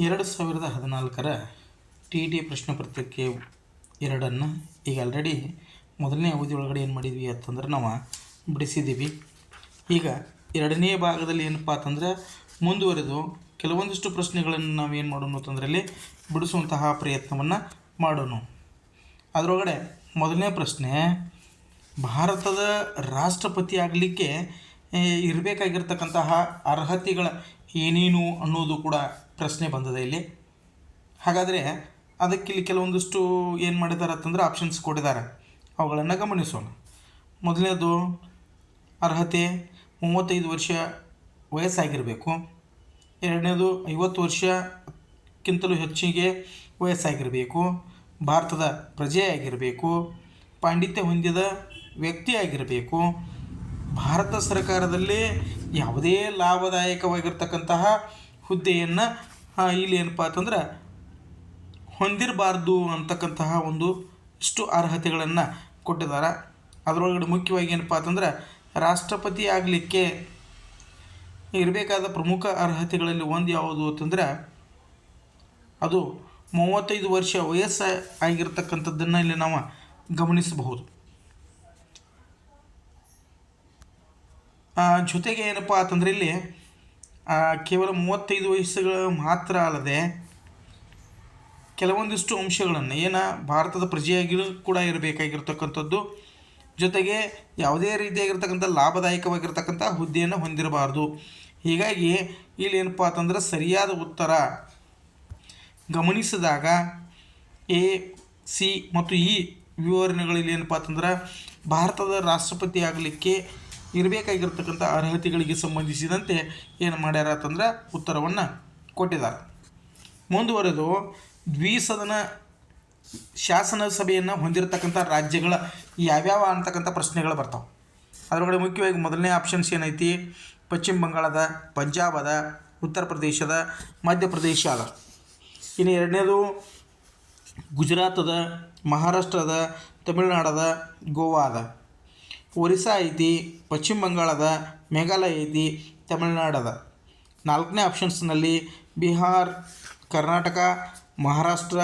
2014 T E T ಪ್ರಶ್ನೆ ಪತ್ರಿಕೆ 2 ಈಗ ಆಲ್ರೆಡಿ ಮೊದಲನೇ ಅವಧಿ ಒಳಗಡೆ ಏನು ಮಾಡಿದ್ವಿ ಅಂತಂದ್ರೆ ನಾವು ಬಿಡಿಸಿದ್ದೀವಿ. ಈಗ ಎರಡನೇ ಭಾಗದಲ್ಲಿ ಏನಪ್ಪ ಅಂತಂದ್ರೆ ಮುಂದುವರೆದು ಕೆಲವೊಂದಿಷ್ಟು ಪ್ರಶ್ನೆಗಳನ್ನು ನಾವು ಏನು ಮಾಡೋಣ ಅಂತಂದ್ರೆ ಅಲ್ಲಿ ಬಿಡಿಸುವಂತಹ ಪ್ರಯತ್ನವನ್ನು ಮಾಡೋಣ. ಅದರೊಳಗಡೆ ಮೊದಲನೇ ಪ್ರಶ್ನೆ, ಭಾರತದ ರಾಷ್ಟ್ರಪತಿ ಆಗಲಿಕ್ಕೆ ಇರಬೇಕಾಗಿರ್ತಕ್ಕಂತಹ ಅರ್ಹತೆಗಳ ಏನೇನು ಅನ್ನೋದು ಕೂಡ ಪ್ರಶ್ನೆ ಬಂದಿದೆ ಇಲ್ಲಿ. ಹಾಗಾದರೆ ಅದಕ್ಕೆ ಇಲ್ಲಿ ಕೆಲವೊಂದಿಷ್ಟು ಏನು ಮಾಡಿದ್ದಾರೆ ಅಂತಂದ್ರೆ ಆಪ್ಷನ್ಸ್ ಕೊಟ್ಟಿದ್ದಾರೆ, ಅವುಗಳನ್ನು ಗಮನಿಸೋಣ. ಮೊದಲನೇದು ಅರ್ಹತೆ 35 ವರ್ಷ ವಯಸ್ಸಾಗಿರಬೇಕು. ಎರಡನೇದು 50 ವರ್ಷಕ್ಕಿಂತಲೂ ಹೆಚ್ಚಿಗೆ ವಯಸ್ಸಾಗಿರಬೇಕು. ಭಾರತದ ಪ್ರಜೆಯಾಗಿರಬೇಕು. ಪಾಂಡಿತ್ಯ ಹೊಂದಿದ ವ್ಯಕ್ತಿಯಾಗಿರಬೇಕು. ಭಾರತ ಸರ್ಕಾರದಲ್ಲಿ ಯಾವುದೇ ಲಾಭದಾಯಕವಾಗಿರ್ತಕ್ಕಂತಹ ಹುದ್ದೆಯನ್ನು ಇಲ್ಲಿ ಏನಪ್ಪ ಅಂತಂದ್ರೆ ಹೊಂದಿರಬಾರ್ದು ಅಂತಕ್ಕಂತಹ ಒಂದು ಇಷ್ಟು ಅರ್ಹತೆಗಳನ್ನು ಕೊಟ್ಟಿದ್ದಾರೆ. ಅದರೊಳಗಡೆ ಮುಖ್ಯವಾಗಿ ಏನಪ್ಪ ಅಂತಂದ್ರೆ ರಾಷ್ಟ್ರಪತಿ ಆಗಲಿಕ್ಕೆ ಇರಬೇಕಾದ ಪ್ರಮುಖ ಅರ್ಹತೆಗಳಲ್ಲಿ ಒಂದು ಯಾವುದು ಅಂತಂದ್ರೆ ಅದು 35 ವರ್ಷ ವಯಸ್ಸು ಆಗಿರ್ತಕ್ಕಂಥದ್ದನ್ನು ಇಲ್ಲಿ ನಾವು ಗಮನಿಸಬಹುದು. ಜೊತೆಗೆ ಏನಪ್ಪ ಅಂತಂದರೆ ಇಲ್ಲಿ ಕೇವಲ 35 ವಯಸ್ಸುಗಳು ಮಾತ್ರ ಅಲ್ಲದೆ ಕೆಲವೊಂದಿಷ್ಟು ಅಂಶಗಳನ್ನು ಭಾರತದ ಪ್ರಜೆಯಾಗಿ ಕೂಡ ಇರಬೇಕಾಗಿರ್ತಕ್ಕಂಥದ್ದು, ಜೊತೆಗೆ ಯಾವುದೇ ರೀತಿಯಾಗಿರ್ತಕ್ಕಂಥ ಲಾಭದಾಯಕವಾಗಿರ್ತಕ್ಕಂಥ ಹುದ್ದೆಯನ್ನು ಹೊಂದಿರಬಾರ್ದು. ಹೀಗಾಗಿ ಇಲ್ಲಿ ಏನಪ್ಪ ಅಂತಂದ್ರೆ ಸರಿಯಾದ ಉತ್ತರ ಗಮನಿಸಿದಾಗ ಎ, ಸಿ ಮತ್ತು ಇ ವಿವರಣೆಗಳಲ್ಲಿ ಏನಪ್ಪ ಅಂತಂದ್ರೆ ಭಾರತದ ರಾಷ್ಟ್ರಪತಿ ಆಗಲಿಕ್ಕೆ ಇರಬೇಕಾಗಿರ್ತಕ್ಕಂಥ ಅರ್ಹತೆಗಳಿಗೆ ಸಂಬಂಧಿಸಿದಂತೆ ಏನು ಮಾಡ್ಯಾರ ಅಂತಂದ್ರೆ ಉತ್ತರವನ್ನು ಕೊಟ್ಟಿದ್ದಾರೆ. ಮುಂದುವರೆದು ದ್ವಿಸದನ ಶಾಸನ ಸಭೆಯನ್ನು ಹೊಂದಿರತಕ್ಕಂಥ ರಾಜ್ಯಗಳ ಯಾವ್ಯಾವ ಅಂತಕ್ಕಂಥ ಪ್ರಶ್ನೆಗಳು ಬರ್ತಾವೆ. ಅದರೊಳಗಡೆ ಮುಖ್ಯವಾಗಿ ಮೊದಲನೇ ಆಪ್ಷನ್ಸ್ ಏನೈತಿ, ಪಶ್ಚಿಮ ಬಂಗಾಳದ, ಪಂಜಾಬದ, ಉತ್ತರ ಪ್ರದೇಶದ, ಮಧ್ಯಪ್ರದೇಶ ಅದ. ಇನ್ನು ಎರಡನೇದು ಗುಜರಾತದ, ಮಹಾರಾಷ್ಟ್ರದ, ತಮಿಳುನಾಡದ, ಗೋವಾ ಅದ. ಒರಿಸ್ಸಾ ಐತಿ, ಪಶ್ಚಿಮ ಬಂಗಾಳದ, ಮೇಘಾಲಯ ಐತಿ, ತಮಿಳುನಾಡದ. ನಾಲ್ಕನೇ ಆಪ್ಷನ್ಸ್ನಲ್ಲಿ ಬಿಹಾರ್, ಕರ್ನಾಟಕ, ಮಹಾರಾಷ್ಟ್ರ,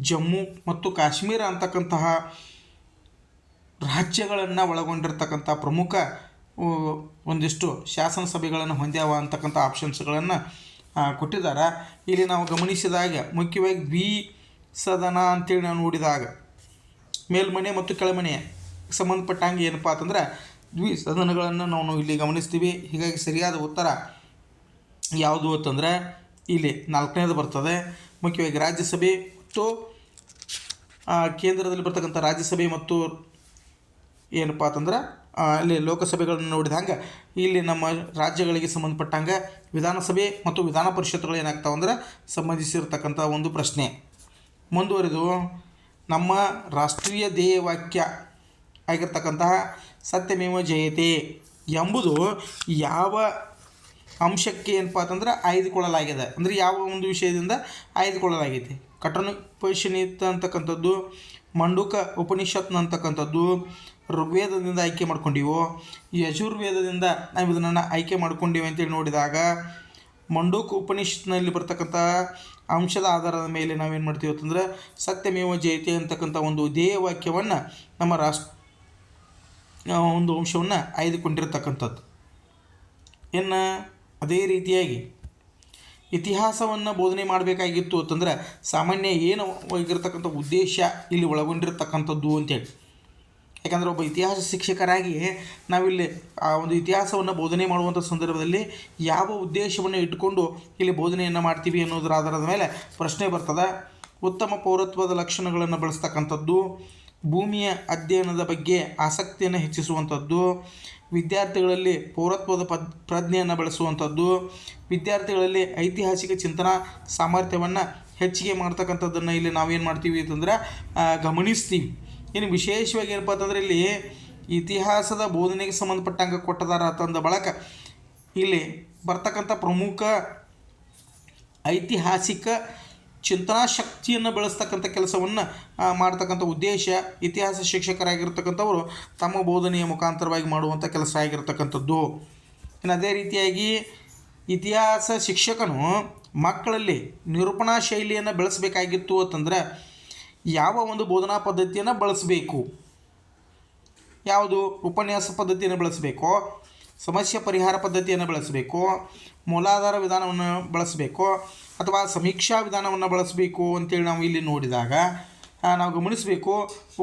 ಜಮ್ಮು ಮತ್ತು ಕಾಶ್ಮೀರ ಅಂತಕ್ಕಂತಹ ರಾಜ್ಯಗಳನ್ನು ಒಳಗೊಂಡಿರ್ತಕ್ಕಂಥ ಪ್ರಮುಖ ಒಂದಿಷ್ಟು ಶಾಸನ ಸಭೆಗಳನ್ನು ಹೊಂದ್ಯಾವ ಅಂತಕ್ಕಂಥ ಆಪ್ಷನ್ಸ್ಗಳನ್ನು ಕೊಟ್ಟಿದ್ದಾರೆ. ಇಲ್ಲಿ ನಾವು ಗಮನಿಸಿದಾಗ ಮುಖ್ಯವಾಗಿ ದ್ವಿಸದನ ಅಂತೇಳಿ ನಾವು ನೋಡಿದಾಗ ಮೇಲ್ಮನೆ ಮತ್ತು ಕೆಳಮನೆ ಸಂಬಂಧಪಟ್ಟಂಗೆ ಏನಪ್ಪ ಅಂತಂದ್ರೆ ದ್ವಿಸದನಗಳನ್ನು ನಾವು ಇಲ್ಲಿ ಗಮನಿಸ್ತೀವಿ. ಹೀಗಾಗಿ ಸರಿಯಾದ ಉತ್ತರ ಯಾವುದು ಅಂತಂದರೆ ಇಲ್ಲಿ 4ನೇದು ಬರ್ತದೆ. ಮುಖ್ಯವಾಗಿ ರಾಜ್ಯಸಭೆ ಮತ್ತು ಕೇಂದ್ರದಲ್ಲಿ ಬರ್ತಕ್ಕಂಥ ರಾಜ್ಯಸಭೆ ಮತ್ತು ಏನಪ್ಪ ಅಂತಂದ್ರೆ ಅಲ್ಲಿ ಲೋಕಸಭೆಗಳನ್ನು ನೋಡಿದಂಗೆ ಇಲ್ಲಿ ನಮ್ಮ ರಾಜ್ಯಗಳಿಗೆ ಸಂಬಂಧಪಟ್ಟಂಗೆ ವಿಧಾನಸಭೆ ಮತ್ತು ವಿಧಾನ ಪರಿಷತ್ತುಗಳು ಏನಾಗ್ತಾವೆ ಅಂದ್ರೆ ಸಂಬಂಧಿಸಿರ್ತಕ್ಕಂಥ ಒಂದು ಪ್ರಶ್ನೆ. ಮುಂದುವರೆದು ನಮ್ಮ ರಾಷ್ಟ್ರೀಯ ಧ್ಯೇಯವಾಕ್ಯ ಆಗಿರ್ತಕ್ಕಂತಹ ಸತ್ಯಮೇವ ಜಯತೆ ಎಂಬುದು ಯಾವ ಅಂಶಕ್ಕೆ ಏನಪ್ಪ ಅಂತಂದ್ರೆ ಆಯ್ದುಕೊಳ್ಳಲಾಗಿದೆ, ಅಂದರೆ ಯಾವ ಒಂದು ವಿಷಯದಿಂದ ಆಯ್ದುಕೊಳ್ಳಲಾಗಿದೆ. ಕಠೋಪನಿಷತ್ ಅಂತಕ್ಕಂಥದ್ದು, ಮಂಡುಕ ಉಪನಿಷತ್ನ ಅಂತಕ್ಕಂಥದ್ದು ಋಗ್ವೇದದಿಂದ ಆಯ್ಕೆ ಮಾಡ್ಕೊಂಡಿವೋ, ಯಜುರ್ವೇದದಿಂದ ನಾವು ಇದನ್ನು ಆಯ್ಕೆ ಮಾಡ್ಕೊಂಡಿವಿ ಅಂತೇಳಿ ನೋಡಿದಾಗ ಮಂಡುಕ ಉಪನಿಷತ್ನಲ್ಲಿ ಬರ್ತಕ್ಕಂಥ ಅಂಶದ ಆಧಾರದ ಮೇಲೆ ನಾವೇನು ಮಾಡ್ತೀವಿ ಅಂತಂದ್ರೆ ಸತ್ಯಮೇವ ಜಯತೆ ಅಂತಕ್ಕಂಥ ಒಂದು ಧ್ಯೇಯವಾಕ್ಯವನ್ನು ನಮ್ಮ ಒಂದು ಅಂಶವನ್ನು ಆಯ್ದುಕೊಂಡಿರ್ತಕ್ಕಂಥದ್ದು. ಇನ್ನು ಅದೇ ರೀತಿಯಾಗಿ ಇತಿಹಾಸವನ್ನು ಬೋಧನೆ ಮಾಡಬೇಕಾಗಿತ್ತು ಅಂತಂದ್ರೆ ಸಾಮಾನ್ಯ ಏನು ಆಗಿರ್ತಕ್ಕಂಥ ಉದ್ದೇಶ ಇಲ್ಲಿ ಒಳಗೊಂಡಿರ್ತಕ್ಕಂಥದ್ದು ಅಂತೇಳಿ. ಯಾಕಂದರೆ ಒಬ್ಬ ಇತಿಹಾಸ ಶಿಕ್ಷಕರಾಗಿ ನಾವಿಲ್ಲಿ ಆ ಒಂದು ಇತಿಹಾಸವನ್ನು ಬೋಧನೆ ಮಾಡುವಂಥ ಸಂದರ್ಭದಲ್ಲಿ ಯಾವ ಉದ್ದೇಶವನ್ನು ಇಟ್ಟುಕೊಂಡು ಇಲ್ಲಿ ಬೋಧನೆಯನ್ನು ಮಾಡ್ತೀವಿ ಅನ್ನೋದರ ಆಧಾರದ ಮೇಲೆ ಪ್ರಶ್ನೆ ಬರ್ತದೆ. ಉತ್ತಮ ಪೌರತ್ವದ ಲಕ್ಷಣಗಳನ್ನು ಬಳಸ್ತಕ್ಕಂಥದ್ದು, ಭೂಮಿಯ ಅಧ್ಯಯನದ ಬಗ್ಗೆ ಆಸಕ್ತಿಯನ್ನು ಹೆಚ್ಚಿಸುವಂಥದ್ದು, ವಿದ್ಯಾರ್ಥಿಗಳಲ್ಲಿ ಪೌರತ್ವದ ಪ್ರಜ್ಞೆಯನ್ನು ಬೆಳೆಸುವಂಥದ್ದು, ವಿದ್ಯಾರ್ಥಿಗಳಲ್ಲಿ ಐತಿಹಾಸಿಕ ಚಿಂತನಾ ಸಾಮರ್ಥ್ಯವನ್ನು ಹೆಚ್ಚಿಗೆ ಮಾಡ್ತಕ್ಕಂಥದ್ದನ್ನು ಇಲ್ಲಿ ನಾವೇನು ಮಾಡ್ತೀವಿ ಅಂತಂದ್ರೆ ಗಮನಿಸ್ತೀವಿ. ಇನ್ನು ವಿಶೇಷವಾಗಿ ಏನಪ್ಪ ಅಂತಂದರೆ ಇಲ್ಲಿ ಇತಿಹಾಸದ ಬೋಧನೆಗೆ ಸಂಬಂಧಪಟ್ಟಂಗೆ ಕೊಟ್ಟದಾರ ಅಂತಂದ ಬಳಕ ಇಲ್ಲಿ ಬರ್ತಕ್ಕಂಥ ಪ್ರಮುಖ ಐತಿಹಾಸಿಕ ಚಿಂತನಾ ಶಕ್ತಿಯನ್ನು ಬೆಳೆಸ್ತಕ್ಕಂಥ ಕೆಲಸವನ್ನು ಮಾಡ್ತಕ್ಕಂಥ ಉದ್ದೇಶ ಇತಿಹಾಸ ಶಿಕ್ಷಕರಾಗಿರ್ತಕ್ಕಂಥವರು ತಮ್ಮ ಬೋಧನೆಯ ಮುಖಾಂತರವಾಗಿ ಮಾಡುವಂಥ ಕೆಲಸ ಆಗಿರ್ತಕ್ಕಂಥದ್ದು. ಇನ್ನು ಅದೇ ರೀತಿಯಾಗಿ ಇತಿಹಾಸ ಶಿಕ್ಷಕನು ಮಕ್ಕಳಲ್ಲಿ ನಿರೂಪಣಾ ಶೈಲಿಯನ್ನು ಬೆಳೆಸಬೇಕಾಗಿತ್ತು ಅಂತಂದ್ರೆ ಯಾವ ಒಂದು ಬೋಧನಾ ಪದ್ಧತಿಯನ್ನು ಬಳಸಬೇಕು? ಯಾವುದು? ಉಪನ್ಯಾಸ ಪದ್ಧತಿಯನ್ನು ಬಳಸಬೇಕೋ, ಸಮಸ್ಯೆ ಪರಿಹಾರ ಪದ್ಧತಿಯನ್ನು ಬಳಸಬೇಕು, ಮೂಲಾಧಾರ ವಿಧಾನವನ್ನು ಬಳಸಬೇಕು, ಅಥವಾ ಸಮೀಕ್ಷಾ ವಿಧಾನವನ್ನು ಬಳಸಬೇಕು ಅಂತೇಳಿ ನಾವು ಇಲ್ಲಿ ನೋಡಿದಾಗ ನಾವು ಗಮನಿಸಬೇಕು,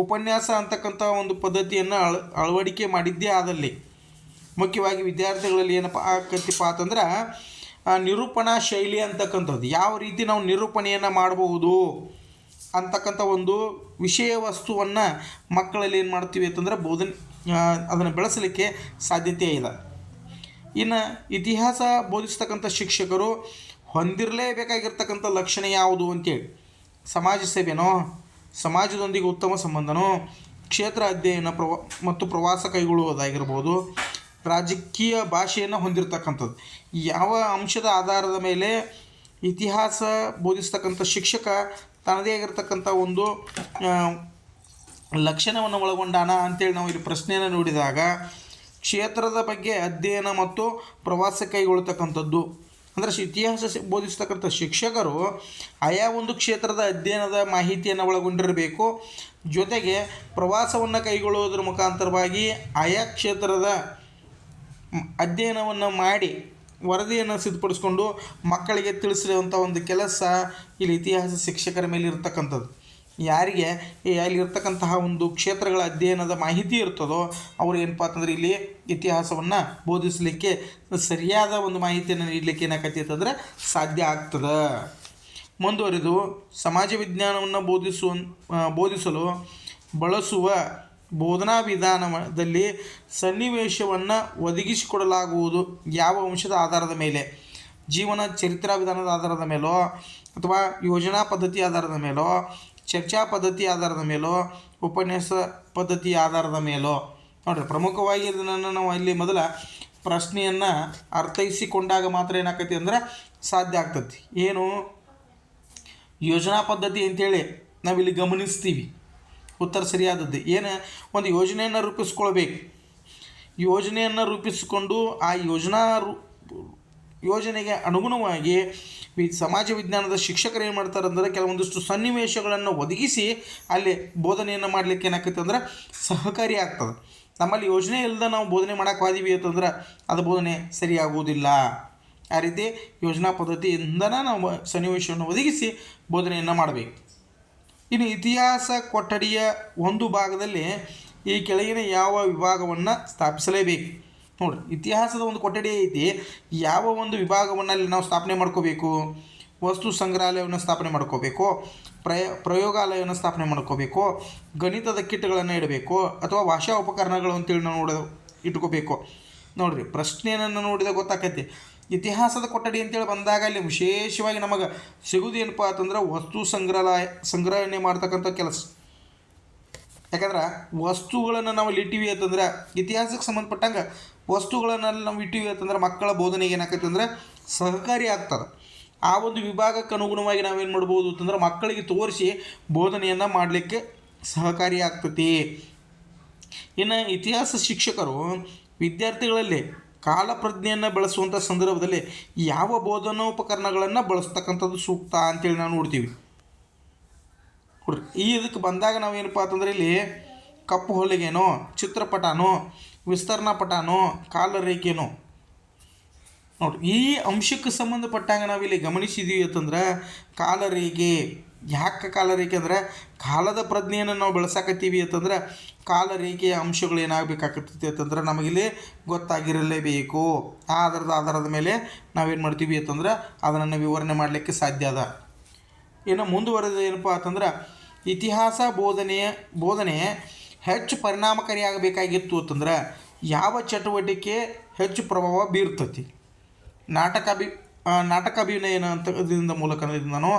ಉಪನ್ಯಾಸ ಅಂತಕ್ಕಂಥ ಒಂದು ಪದ್ಧತಿಯನ್ನು ಅಳವಡಿಕೆ ಮಾಡಿದ್ದೇ ಆದಲ್ಲಿ ಮುಖ್ಯವಾಗಿ ವಿದ್ಯಾರ್ಥಿಗಳಲ್ಲಿ ಏನಪ್ಪ ಆಕತಿಪ್ಪ ಅಂತಂದ್ರೆ ನಿರೂಪಣಾ ಶೈಲಿ ಅಂತಕ್ಕಂಥದ್ದು ಯಾವ ರೀತಿ ನಾವು ನಿರೂಪಣೆಯನ್ನು ಮಾಡಬಹುದು ಅಂತಕ್ಕಂಥ ಒಂದು ವಿಷಯ ವಸ್ತುವನ್ನು ಮಕ್ಕಳಲ್ಲಿ ಏನು ಮಾಡ್ತೀವಿ ಅಂತಂದ್ರೆ ಅದನ್ನು ಬೆಳೆಸಲಿಕ್ಕೆ ಸಾಧ್ಯತೆ ಇದೆ. ಇನ್ನು ಇತಿಹಾಸ ಬೋಧಿಸ್ತಕ್ಕಂಥ ಶಿಕ್ಷಕರು ಹೊಂದಿರಲೇಬೇಕಾಗಿರ್ತಕ್ಕಂಥ ಲಕ್ಷಣ ಯಾವುದು ಅಂತೇಳಿ, ಸಮಾಜ ಸೇವೆನೋ, ಸಮಾಜದೊಂದಿಗೆ ಉತ್ತಮ ಸಂಬಂಧನೋ, ಕ್ಷೇತ್ರ ಅಧ್ಯಯನ ಮತ್ತು ಪ್ರವಾಸ ಕೈಗೊಳ್ಳುವುದಾಗಿರ್ಬೋದು, ರಾಜಕೀಯ ಭಾಷೆಯನ್ನು ಹೊಂದಿರತಕ್ಕಂಥದ್ದು. ಯಾವ ಅಂಶದ ಆಧಾರದ ಮೇಲೆ ಇತಿಹಾಸ ಬೋಧಿಸ್ತಕ್ಕಂಥ ಶಿಕ್ಷಕ ತನ್ನದೇ ಆಗಿರ್ತಕ್ಕಂಥ ಒಂದು ಲಕ್ಷಣವನ್ನು ಒಳಗೊಂಡಾನ ಅಂತೇಳಿ ನಾವು ಇಲ್ಲಿ ಪ್ರಶ್ನೆಯನ್ನು ನೋಡಿದಾಗ ಕ್ಷೇತ್ರದ ಬಗ್ಗೆ ಅಧ್ಯಯನ ಮತ್ತು ಪ್ರವಾಸ ಕೈಗೊಳ್ಳತಕ್ಕಂಥದ್ದು. ಅಂದರೆ ಇತಿಹಾಸ ಬೋಧಿಸ್ತಕ್ಕಂಥ ಶಿಕ್ಷಕರು ಆಯಾ ಒಂದು ಕ್ಷೇತ್ರದ ಅಧ್ಯಯನದ ಮಾಹಿತಿಯನ್ನು ಒಳಗೊಂಡಿರಬೇಕು. ಜೊತೆಗೆ ಪ್ರವಾಸವನ್ನು ಕೈಗೊಳ್ಳುವುದರ ಮುಖಾಂತರವಾಗಿ ಆಯಾ ಕ್ಷೇತ್ರದ ಅಧ್ಯಯನವನ್ನು ಮಾಡಿ ವರದಿಯನ್ನು ಸಿದ್ಧಪಡಿಸ್ಕೊಂಡು ಮಕ್ಕಳಿಗೆ ತಿಳಿಸಿರುವಂಥ ಒಂದು ಕೆಲಸ ಇಲ್ಲಿ ಇತಿಹಾಸ ಶಿಕ್ಷಕರ ಮೇಲೆ ಇರತಕ್ಕಂಥದ್ದು. ಯಾರಿಗೆ ಅಲ್ಲಿರ್ತಕ್ಕಂತಹ ಒಂದು ಕ್ಷೇತ್ರಗಳ ಅಧ್ಯಯನದ ಮಾಹಿತಿ ಇರ್ತದೋ ಅವರು ಏನಪ್ಪ ಅಂತಂದ್ರೆ ಇಲ್ಲಿ ಇತಿಹಾಸವನ್ನು ಬೋಧಿಸಲಿಕ್ಕೆ ಸರಿಯಾದ ಒಂದು ಮಾಹಿತಿಯನ್ನು ನೀಡಲಿಕ್ಕೆ ಏನಾಕತಿ ಅಂತಂದರೆ ಸಾಧ್ಯ ಆಗ್ತದೆ. ಮುಂದುವರಿದು ಸಮಾಜ ವಿಜ್ಞಾನವನ್ನು ಬೋಧಿಸಲು ಬಳಸುವ ಬೋಧನಾ ವಿಧಾನದಲ್ಲಿ ಸನ್ನಿವೇಶವನ್ನು ಒದಗಿಸಿಕೊಡಲಾಗುವುದು ಯಾವ ಅಂಶದ ಆಧಾರದ ಮೇಲೆ? ಜೀವನ ಚರಿತ್ರಾ ವಿಧಾನದ ಆಧಾರದ ಮೇಲೋ, ಅಥವಾ ಯೋಜನಾ ಪದ್ಧತಿ ಆಧಾರದ ಮೇಲೋ, ಚರ್ಚಾ ಪದ್ಧತಿ ಆಧಾರದ ಮೇಲೋ, ಉಪನ್ಯಾಸ ಪದ್ಧತಿಯ ಆಧಾರದ ಮೇಲೋ? ನೋಡಿರಿ, ಪ್ರಮುಖವಾಗಿ ಇದನ್ನು ನಾವು ಇಲ್ಲಿ ಮೊದಲ ಪ್ರಶ್ನೆಯನ್ನು ಅರ್ಥೈಸಿಕೊಂಡಾಗ ಮಾತ್ರ ಏನಾಕತಿ ಅಂದ್ರೆ ಸಾಧ್ಯ ಆಗ್ತತಿ. ಏನು ಯೋಜನಾ ಪದ್ಧತಿ ಅಂತೇಳಿ ನಾವಿಲ್ಲಿ ಗಮನಿಸ್ತೀವಿ. ಉತ್ತರ ಸರಿಯಾದದ್ದು ಏನು? ಒಂದು ಯೋಜನೆಯನ್ನು ರೂಪಿಸ್ಕೊಳ್ಬೇಕು. ಯೋಜನೆಯನ್ನು ರೂಪಿಸಿಕೊಂಡು ಆ ಯೋಜನೆಗೆ ಅನುಗುಣವಾಗಿ ಸಮಾಜ ವಿಜ್ಞಾನದ ಶಿಕ್ಷಕರು ಏನು ಮಾಡ್ತಾರೆ ಅಂದರೆ ಕೆಲವೊಂದಿಷ್ಟು ಸನ್ನಿವೇಶಗಳನ್ನು ಒದಗಿಸಿ ಅಲ್ಲಿ ಬೋಧನೆಯನ್ನು ಮಾಡಲಿಕ್ಕೆ ಏನಾಗ್ತೈತೆ ಅಂದ್ರೆ ಸಹಕಾರಿ ಆಗ್ತದೆ. ನಮ್ಮಲ್ಲಿ ಯೋಜನೆ ಇಲ್ಲದೆ ನಾವು ಬೋಧನೆ ಮಾಡೋಕೆ ಹೋದಿವಿ ಅಂತಂದ್ರೆ ಅದು ಬೋಧನೆ ಸರಿಯಾಗುವುದಿಲ್ಲ. ಆ ರೀತಿ ಯೋಜನಾ ಪದ್ಧತಿಯಿಂದನೇ ನಾವು ಸನ್ನಿವೇಶವನ್ನು ಒದಗಿಸಿ ಬೋಧನೆಯನ್ನು ಮಾಡಬೇಕು. ಇನ್ನು ಇತಿಹಾಸ ಕೊಠಡಿಯ ಒಂದು ಭಾಗದಲ್ಲಿ ಈ ಕೆಳಗಿನ ಯಾವ ವಿಭಾಗವನ್ನು ಸ್ಥಾಪಿಸಲೇಬೇಕು? ನೋಡಿರಿ, ಇತಿಹಾಸದ ಒಂದು ಕೊಠಡಿ ಐತಿ. ಯಾವ ಒಂದು ವಿಭಾಗವನ್ನು ಅಲ್ಲಿ ನಾವು ಸ್ಥಾಪನೆ ಮಾಡ್ಕೋಬೇಕು? ವಸ್ತು ಸಂಗ್ರಹಾಲಯವನ್ನು ಸ್ಥಾಪನೆ ಮಾಡ್ಕೋಬೇಕು, ಪ್ರಯೋಗಾಲಯವನ್ನು ಸ್ಥಾಪನೆ ಮಾಡ್ಕೋಬೇಕು, ಗಣಿತದ ಕಿಟ್ಗಳನ್ನು ಇಡಬೇಕು, ಅಥವಾ ಭಾಷಾ ಉಪಕರಣಗಳು ಅಂತೇಳಿ ನಾವು ಇಟ್ಕೋಬೇಕು. ನೋಡಿರಿ, ಪ್ರಶ್ನೆಯನ್ನು ನೋಡಿದಾಗ ಗೊತ್ತಾಕೈತಿ. ಇತಿಹಾಸದ ಕೊಠಡಿ ಅಂತೇಳಿ ಬಂದಾಗ ಅಲ್ಲಿ ವಿಶೇಷವಾಗಿ ನಮಗೆ ಸಿಗೋದು ಏನಪ್ಪ ಅಂತಂದ್ರೆ ವಸ್ತು ಸಂಗ್ರಹಣೆ ಮಾಡ್ತಕ್ಕಂಥ ಕೆಲಸ. ಯಾಕಂದ್ರೆ ವಸ್ತುಗಳನ್ನು ನಾವು ಇಲ್ಲಿ ಇಟ್ಟಿವಿ ಅಂತಂದ್ರೆ ಇತಿಹಾಸಕ್ಕೆ ಸಂಬಂಧಪಟ್ಟಂಗೆ ವಸ್ತುಗಳನ್ನೆಲ್ಲ ನಾವು ಇಟ್ಟಿವಿ ಅಂತಂದ್ರೆ ಮಕ್ಕಳ ಬೋಧನೆಗೆ ಏನಾಕೈತೆ ಅಂದರೆ ಸಹಕಾರಿ ಆಗ್ತದೆ. ಆ ಒಂದು ವಿಭಾಗಕ್ಕೆ ಅನುಗುಣವಾಗಿ ನಾವೇನು ಮಾಡ್ಬೋದು ಅಂತಂದ್ರೆ ಮಕ್ಕಳಿಗೆ ತೋರಿಸಿ ಬೋಧನೆಯನ್ನು ಮಾಡಲಿಕ್ಕೆ ಸಹಕಾರಿ ಆಗ್ತತಿ. ಇನ್ನು ಇತಿಹಾಸ ಶಿಕ್ಷಕರು ವಿದ್ಯಾರ್ಥಿಗಳಲ್ಲಿ ಕಾಲಪ್ರಜ್ಞೆಯನ್ನು ಬೆಳೆಸುವಂಥ ಸಂದರ್ಭದಲ್ಲಿ ಯಾವ ಬೋಧನೋಪಕರಣಗಳನ್ನು ಬಳಸ್ತಕ್ಕಂಥದ್ದು ಸೂಕ್ತ ಅಂತೇಳಿ ನಾವು ನೋಡ್ತೀವಿ. ಇದಕ್ಕೆ ಬಂದಾಗ ನಾವೇನಪ್ಪ ಅಂತಂದ್ರೆ ಇಲ್ಲಿ ಕಪ್ಪು ಹೊಲಿಗೆನೋ, ಚಿತ್ರಪಟನೋ, ವಿಸ್ತರಣಾ ಪಟನೋ, ಕಾಲರೇಖೆನೋ, ನೋಡ್ರಿ ಈ ಅಂಶಕ್ಕೆ ಸಂಬಂಧಪಟ್ಟಾಗ ನಾವಿಲ್ಲಿ ಗಮನಿಸಿದ್ದೀವಿ ಅಂತಂದ್ರೆ ಕಾಲರೇಖೆ. ಯಾಕೆ ಕಾಲರೇಖೆ ಅಂದರೆ ಕಾಲದ ಪ್ರಜ್ಞೆಯನ್ನು ನಾವು ಬೆಳೆಸಾಕತ್ತೀವಿ ಅಂತಂದ್ರೆ ಕಾಲರೇಖೆಯ ಅಂಶಗಳು ಏನಾಗಬೇಕಾಗ್ತೈತಿ ಅಂತಂದ್ರೆ ನಮಗಿಲ್ಲಿ ಗೊತ್ತಾಗಿರಲೇಬೇಕು. ಆ ಆಧಾರದ ಮೇಲೆ ನಾವೇನು ಮಾಡ್ತೀವಿ ಅಂತಂದ್ರೆ ಅದನ್ನು ವಿವರಣೆ ಮಾಡಲಿಕ್ಕೆ ಸಾಧ್ಯ ಅದ. ಇನ್ನು ಮುಂದುವರೆದ ಏನಪ್ಪ ಅಂತಂದ್ರೆ ಇತಿಹಾಸ ಬೋಧನೆ ಹೆಚ್ಚು ಪರಿಣಾಮಕಾರಿಯಾಗಬೇಕಾಗಿತ್ತು ಅಂತಂದ್ರೆ ಯಾವ ಚಟುವಟಿಕೆ ಹೆಚ್ಚು ಪ್ರಭಾವ ಬೀರ್ತತಿ? ನಾಟಕಾಭಿನಯನ ಅಂತದಿಂದ ಮೂಲಕನೋ,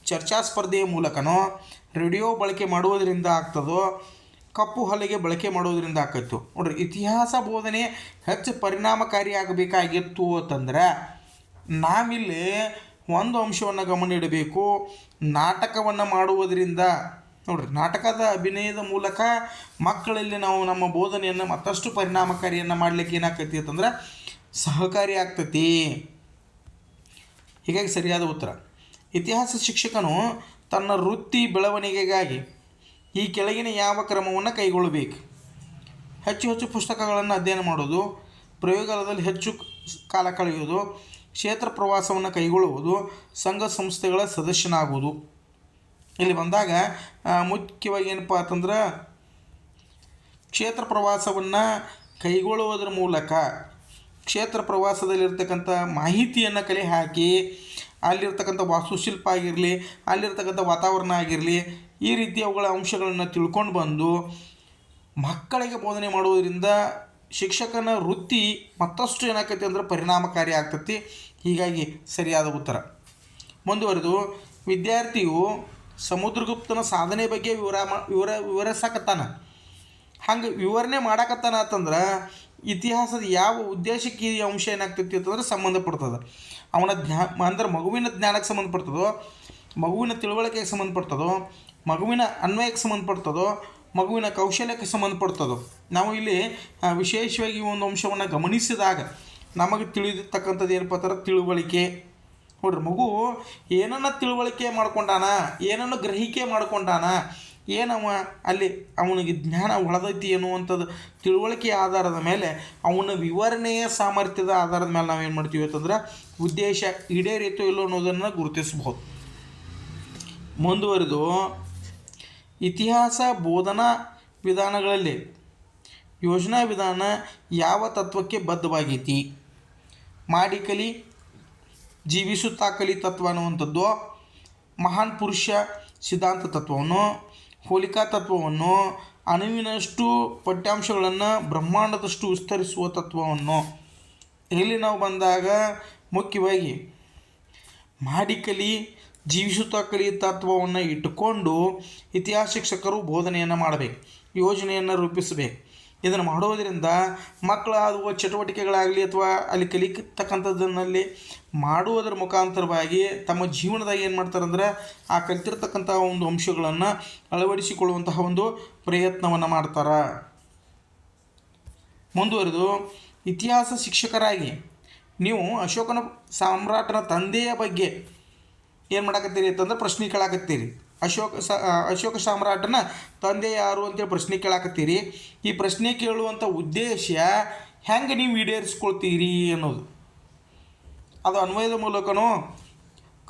ಚರ್ಚಾ ಸ್ಪರ್ಧೆಯ ಮೂಲಕನೋ, ರೇಡಿಯೋ ಬಳಕೆ ಮಾಡುವುದರಿಂದ ಆಗ್ತದೋ, ಕಪ್ಪು ಹೊಲಿಗೆ ಬಳಕೆ ಮಾಡೋದರಿಂದ ಆಕೈತು? ನೋಡ್ರಿ, ಇತಿಹಾಸ ಬೋಧನೆ ಹೆಚ್ಚು ಪರಿಣಾಮಕಾರಿಯಾಗಬೇಕಾಗಿತ್ತು ಅಂತಂದ್ರೆ ನಾವಿಲ್ಲಿ ಒಂದು ಅಂಶವನ್ನು ಗಮನ ಇಡಬೇಕು. ನಾಟಕವನ್ನು ಮಾಡುವುದರಿಂದ, ನೋಡ್ರಿ, ನಾಟಕದ ಅಭಿನಯದ ಮೂಲಕ ಮಕ್ಕಳಲ್ಲಿ ನಾವು ನಮ್ಮ ಬೋಧನೆಯನ್ನು ಮತ್ತಷ್ಟು ಪರಿಣಾಮಕಾರಿಯನ್ನು ಮಾಡಲಿಕ್ಕೆ ಏನಾಗ್ತೈತಿ ಅಂತಂದ್ರೆ ಸಹಕಾರಿ ಆಗ್ತೈತಿ. ಹೀಗಾಗಿ ಸರಿಯಾದ ಉತ್ತರ. ಇತಿಹಾಸ ಶಿಕ್ಷಕನು ತನ್ನ ವೃತ್ತಿ ಬೆಳವಣಿಗೆಗಾಗಿ ಈ ಕೆಳಗಿನ ಯಾವ ಕ್ರಮವನ್ನು ಕೈಗೊಳ್ಳಬೇಕು? ಹೆಚ್ಚು ಹೆಚ್ಚು ಪುಸ್ತಕಗಳನ್ನು ಅಧ್ಯಯನ ಮಾಡೋದು, ಪ್ರಯೋಗಾಲಯದಲ್ಲಿ ಹೆಚ್ಚು ಕಾಲ ಕಳೆಯುವುದು, ಕ್ಷೇತ್ರ ಪ್ರವಾಸವನ್ನು ಕೈಗೊಳ್ಳುವುದು, ಸಂಘ ಸಂಸ್ಥೆಗಳ ಸದಸ್ಯನಾಗುವುದು. ಇಲ್ಲಿ ಬಂದಾಗ ಮುಖ್ಯವಾಗಿ ಏನಪ್ಪ ಅಂತಂದ್ರೆ ಕ್ಷೇತ್ರ ಪ್ರವಾಸವನ್ನು ಕೈಗೊಳ್ಳುವುದರ ಮೂಲಕ ಕ್ಷೇತ್ರ ಪ್ರವಾಸದಲ್ಲಿರ್ತಕ್ಕಂಥ ಮಾಹಿತಿಯನ್ನು ಕಲೆ ಹಾಕಿ ಅಲ್ಲಿರ್ತಕ್ಕಂಥ ವಾಸ್ತುಶಿಲ್ಪ ಆಗಿರಲಿ, ಅಲ್ಲಿರ್ತಕ್ಕಂಥ ವಾತಾವರಣ ಆಗಿರಲಿ, ಈ ರೀತಿ ಅವುಗಳ ಅಂಶಗಳನ್ನು ತಿಳ್ಕೊಂಡು ಬಂದು ಮಕ್ಕಳಿಗೆ ಬೋಧನೆ ಮಾಡುವುದರಿಂದ ಶಿಕ್ಷಕನ ವೃತ್ತಿ ಮತ್ತಷ್ಟು ಏನಾಕೈತಿ ಅಂದ್ರೆ ಪರಿಣಾಮಕಾರಿ ಆಗ್ತೈತಿ. ಹೀಗಾಗಿ ಸರಿಯಾದ ಉತ್ತರ. ಮುಂದುವರೆದು ವಿದ್ಯಾರ್ಥಿಯು ಸಮುದ್ರಗುಪ್ತನ ಸಾಧನೆ ಬಗ್ಗೆ ವಿವರಿಸಕತ್ತಾನ. ಹಂಗೆ ವಿವರಣೆ ಮಾಡಕತ್ತಾನ ಅಂತಂದ್ರೆ ಇತಿಹಾಸದ ಯಾವ ಉದ್ದೇಶಕ್ಕೆ ಈ ಅಂಶ ಏನಾಗ್ತೈತಿ ಅಂತಂದ್ರೆ ಸಂಬಂಧಪಡ್ತದೆ. ಅವನ ಅಂದ್ರೆ ಮಗುವಿನ ಜ್ಞಾನಕ್ಕೆ ಸಂಬಂಧಪಡ್ತದೋ, ಮಗುವಿನ ತಿಳುವಳಿಕೆಗೆ ಸಂಬಂಧಪಡ್ತದೋ, ಮಗುವಿನ ಅನ್ವಯಕ್ಕೆ ಸಂಬಂಧಪಡ್ತದೋ, ಮಗುವಿನ ಕೌಶಲ್ಯಕ್ಕೆ ಸಂಬಂಧಪಡ್ತದೋ. ನಾವು ಇಲ್ಲಿ ವಿಶೇಷವಾಗಿ ಒಂದು ಅಂಶವನ್ನು ಗಮನಿಸಿದಾಗ ನಮಗೆ ತಿಳಿದಿರ್ತಕ್ಕಂಥದ್ದು ಏನಪ್ಪ ಅಂತಾರೆ ತಿಳುವಳಿಕೆ. ನೋಡ್ರಿ, ಮಗು ಏನನ್ನು ತಿಳುವಳಿಕೆ ಮಾಡ್ಕೊಂಡಾನ, ಏನನ್ನು ಗ್ರಹಿಕೆ ಮಾಡ್ಕೊಂಡಾನ, ಏನವ ಅಲ್ಲಿ ಅವನಿಗೆ ಜ್ಞಾನ ಒಳದೈತಿ ಎನ್ನುವಂಥದ್ದು ತಿಳುವಳಿಕೆ ಆಧಾರದ ಮೇಲೆ ಅವನ ವಿವರಣೆಯ ಸಾಮರ್ಥ್ಯದ ಆಧಾರದ ಮೇಲೆ ನಾವೇನು ಮಾಡ್ತೀವಿ ಅಂತಂದ್ರೆ ಉದ್ದೇಶ ಈಡೇರಿತೋ ಇಲ್ಲೋ ಅನ್ನೋದನ್ನು ಗುರುತಿಸಬಹುದು. ಮುಂದುವರೆದು ಇತಿಹಾಸ ಬೋಧನಾ ವಿಧಾನಗಳಲ್ಲಿ ಯೋಜನಾ ವಿಧಾನ ಯಾವ ತತ್ವಕ್ಕೆ ಬದ್ಧವಾಗೈತಿ? ಮಾಡಿ ಕಲಿ, ಜೀವಿಸುತ್ತಾ ಕಲಿ ತತ್ವ ಅನ್ನುವಂಥದ್ದು, ಮಹಾನ್ ಪುರುಷ ಸಿದ್ಧಾಂತ ತತ್ವವನ್ನು, ಹೋಲಿಕಾ ತತ್ವವನ್ನು, ಅಣುವಿನಷ್ಟು ಪಠ್ಯಾಂಶಗಳನ್ನು ಬ್ರಹ್ಮಾಂಡದಷ್ಟು ವಿಸ್ತರಿಸುವ ತತ್ವವನ್ನು. ಇಲ್ಲಿ ನಾವು ಬಂದಾಗ ಮುಖ್ಯವಾಗಿ ಮಾಡಿ ಕಲಿ, ಜೀವಿಸುತ್ತಾ ಕಲಿ ತತ್ವವನ್ನು ಇಟ್ಟುಕೊಂಡು ಇತಿಹಾಸ ಶಿಕ್ಷಕರು ಬೋಧನೆಯನ್ನು ಮಾಡಬೇಕು, ಯೋಜನೆಯನ್ನು ರೂಪಿಸಬೇಕು. ಇದನ್ನು ಮಾಡುವುದರಿಂದ ಮಕ್ಕಳ ಆಗುವ ಚಟುವಟಿಕೆಗಳಾಗಲಿ ಅಥವಾ ಅಲ್ಲಿ ಕಲಿತಕ್ಕಂಥದ್ದನ್ನಲ್ಲಿ ಮಾಡುವುದರ ಮುಖಾಂತರವಾಗಿ ತಮ್ಮ ಜೀವನದಾಗ ಏನು ಮಾಡ್ತಾರಂದ್ರೆ ಆ ಕಲಿತಿರ್ತಕ್ಕಂಥ ಒಂದು ಅಂಶಗಳನ್ನು ಅಳವಡಿಸಿಕೊಳ್ಳುವಂತಹ ಒಂದು ಪ್ರಯತ್ನವನ್ನು ಮಾಡ್ತಾರೆ. ಮುಂದುವರೆದು ಇತಿಹಾಸ ಶಿಕ್ಷಕರಾಗಿ ನೀವು ಅಶೋಕನ ಸಾಮ್ರಾಟನ ತಂದೆಯ ಬಗ್ಗೆ ಏನು ಮಾಡಾಕತ್ತೀರಿ ಅಂತಂದ್ರೆ ಪ್ರಶ್ನೆ ಕೇಳಾಕತ್ತೀರಿ. ಅಶೋಕ ಸಾಮ್ರಾಟನ ತಂದೆ ಯಾರು ಅಂತೇಳಿ ಪ್ರಶ್ನೆ ಕೇಳಾಕತ್ತೀರಿ. ಈ ಪ್ರಶ್ನೆ ಕೇಳುವಂಥ ಉದ್ದೇಶ ಹೆಂಗೆ ನೀವು ಈಡೇರಿಸ್ಕೊಳ್ತೀರಿ ಅನ್ನೋದು. ಅದು ಅನ್ವಯದ ಮೂಲಕನೋ,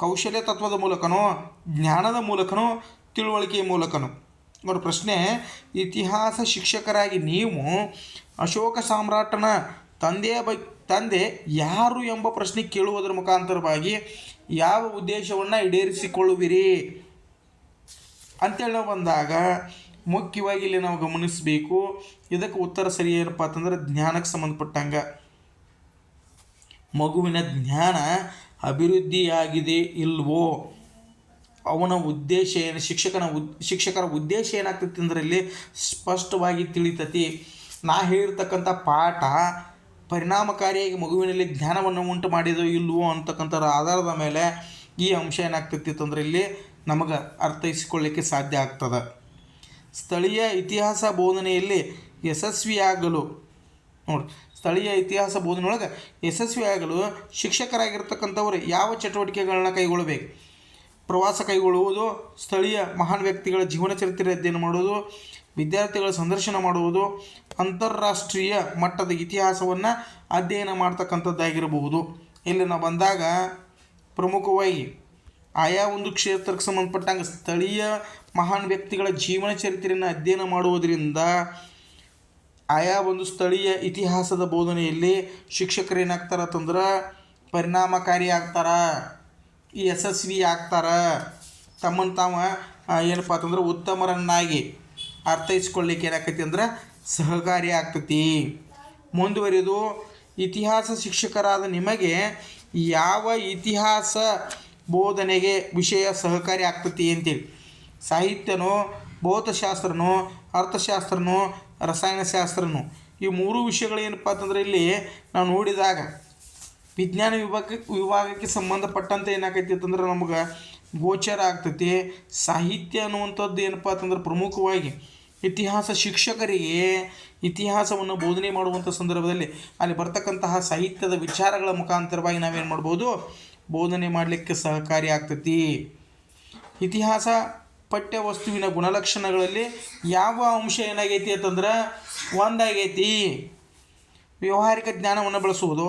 ಕೌಶಲ್ಯ ತತ್ವದ ಮೂಲಕನೋ, ಜ್ಞಾನದ ಮೂಲಕನೋ, ತಿಳುವಳಿಕೆಯ ಮೂಲಕನೋ. ನೋಡಿ, ಪ್ರಶ್ನೆ ಇತಿಹಾಸ ಶಿಕ್ಷಕರಾಗಿ ನೀವು ಅಶೋಕ ಸಾಮ್ರಾಟನ ತಂದೆ ಯಾರು ಎಂಬ ಪ್ರಶ್ನೆ ಕೇಳುವುದರ ಮುಖಾಂತರವಾಗಿ ಯಾವ ಉದ್ದೇಶವನ್ನು ಈಡೇರಿಸಿಕೊಳ್ಳುವಿರಿ ಅಂತೇಳಿ ನಾವು ಬಂದಾಗ ಮುಖ್ಯವಾಗಿ ಇಲ್ಲಿ ನಾವು ಗಮನಿಸಬೇಕು. ಇದಕ್ಕೆ ಉತ್ತರ ಸರಿ ಏನಪ್ಪ ಅಂತಂದ್ರೆ ಜ್ಞಾನಕ್ಕೆ ಸಂಬಂಧಪಟ್ಟಂಗೆ ಮಗುವಿನ ಜ್ಞಾನ ಅಭಿವೃದ್ಧಿಯಾಗಿದೆ ಇಲ್ವೋ, ಅವನ ಉದ್ದೇಶ ಏನು, ಶಿಕ್ಷಕರ ಉದ್ದೇಶ ಏನಾಗ್ತೈತಿ ಅಂದ್ರೆ ಇಲ್ಲಿ ಸ್ಪಷ್ಟವಾಗಿ ತಿಳಿತತಿ. ನಾ ಹೇಳಿರ್ತಕ್ಕಂಥ ಪಾಠ ಪರಿಣಾಮಕಾರಿಯಾಗಿ ಮಗುವಿನಲ್ಲಿ ಜ್ಞಾನವನ್ನು ಉಂಟು ಮಾಡಿದೋ ಇಲ್ವೋ ಅಂತಕ್ಕಂಥರ ಆಧಾರದ ಮೇಲೆ ಈ ಅಂಶ ಏನಾಗ್ತೈತಿ ಅಂತಂದ್ರೆ ಇಲ್ಲಿ ನಮಗೆ ಅರ್ಥೈಸಿಕೊಳ್ಳಿಕ್ಕೆ ಸಾಧ್ಯ ಆಗ್ತದೆ. ಸ್ಥಳೀಯ ಇತಿಹಾಸ ಬೋಧನೆಯಲ್ಲಿ ಯಶಸ್ವಿಯಾಗಲು ನೋಡಿ, ಸ್ಥಳೀಯ ಇತಿಹಾಸ ಬೋಧನೆಯೊಳಗೆ ಯಶಸ್ವಿಯಾಗಲು ಶಿಕ್ಷಕರಾಗಿರ್ತಕ್ಕಂಥವ್ರು ಯಾವ ಚಟುವಟಿಕೆಗಳನ್ನ ಕೈಗೊಳ್ಳಬೇಕು? ಪ್ರವಾಸ ಕೈಗೊಳ್ಳುವುದು, ಸ್ಥಳೀಯ ಮಹಾನ್ ವ್ಯಕ್ತಿಗಳ ಜೀವನ ಚರಿತ್ರೆ ಅಧ್ಯಯನ ಮಾಡುವುದು, ವಿದ್ಯಾರ್ಥಿಗಳ ಸಂದರ್ಶನ ಮಾಡುವುದು, ಅಂತಾರಾಷ್ಟ್ರೀಯ ಮಟ್ಟದ ಇತಿಹಾಸವನ್ನು ಅಧ್ಯಯನ ಮಾಡ್ತಕ್ಕಂಥದ್ದಾಗಿರಬಹುದು. ಇಲ್ಲಿ ನಾವು ಬಂದಾಗ ಪ್ರಮುಖವಾಗಿ ಆಯಾ ಒಂದು ಕ್ಷೇತ್ರಕ್ಕೆ ಸಂಬಂಧಪಟ್ಟಂಗೆ ಸ್ಥಳೀಯ ಮಹಾನ್ ವ್ಯಕ್ತಿಗಳ ಜೀವನ ಚರಿತ್ರೆಯನ್ನು ಅಧ್ಯಯನ ಮಾಡುವುದರಿಂದ ಆಯಾ ಒಂದು ಸ್ಥಳೀಯ ಇತಿಹಾಸದ ಬೋಧನೆಯಲ್ಲಿ ಶಿಕ್ಷಕರು ಏನಾಗ್ತಾರೆ ಅಂತಂದ್ರೆ ಪರಿಣಾಮಕಾರಿ ಆಗ್ತಾರೆ, ಯಶಸ್ವಿ ಆಗ್ತಾರೆ, ತಮ್ಮನ್ನು ತಾವು ಏನಪ್ಪ ಅಂತಂದ್ರೆ ಉತ್ತಮರನ್ನಾಗಿ ಅರ್ಥೈಸ್ಕೊಳ್ಳಿಕ್ಕೆ ಏನಾಕೈತಿ ಅಂದ್ರೆ ಸಹಕಾರಿ ಆಗ್ತೈತಿ. ಮುಂದುವರಿದು ಇತಿಹಾಸ ಶಿಕ್ಷಕರಾದ ನಿಮಗೆ ಯಾವ ಇತಿಹಾಸ ಬೋಧನೆಗೆ ವಿಷಯ ಸಹಕಾರಿ ಆಗ್ತೈತಿ ಅಂತೇಳಿ ಸಾಹಿತ್ಯನೋ, ಭೌತಶಾಸ್ತ್ರನೋ, ಅರ್ಥಶಾಸ್ತ್ರನೋ, ರಸಾಯನಶಾಸ್ತ್ರನೋ, ಈ ಮೂರು ವಿಷಯಗಳು ಏನಪ್ಪ ಅಂತಂದರೆ ಇಲ್ಲಿ ನಾವು ನೋಡಿದಾಗ ವಿಜ್ಞಾನ ವಿಭಾಗಕ್ಕೆ ಸಂಬಂಧಪಟ್ಟಂತೆ ಏನಾಕೈತಿ ಅಂತಂದ್ರೆ ನಮ್ಗೆ ಗೋಚರ ಆಗ್ತೈತಿ. ಸಾಹಿತ್ಯ ಅನ್ನುವಂಥದ್ದು ಏನಪ್ಪ ಅಂತಂದ್ರೆ ಪ್ರಮುಖವಾಗಿ ಇತಿಹಾಸ ಶಿಕ್ಷಕರಿಗೆ ಇತಿಹಾಸವನ್ನು ಬೋಧನೆ ಮಾಡುವಂಥ ಸಂದರ್ಭದಲ್ಲಿ ಅಲ್ಲಿ ಬರ್ತಕ್ಕಂತಹ ಸಾಹಿತ್ಯದ ವಿಚಾರಗಳ ಮುಖಾಂತರವಾಗಿ ನಾವೇನು ಮಾಡ್ಬೋದು, ಬೋಧನೆ ಮಾಡಲಿಕ್ಕೆ ಸಹಕಾರಿ ಆಗ್ತೈತಿ. ಇತಿಹಾಸ ಪಠ್ಯ ವಸ್ತುವಿನ ಗುಣಲಕ್ಷಣಗಳಲ್ಲಿ ಯಾವ ಅಂಶ ಏನಾಗೈತಿ ಅಂತಂದ್ರೆ ಒಂದಾಗೈತಿ. ವ್ಯಾವಹಾರಿಕ ಜ್ಞಾನವನ್ನು ಬೆಳೆಸುವುದು,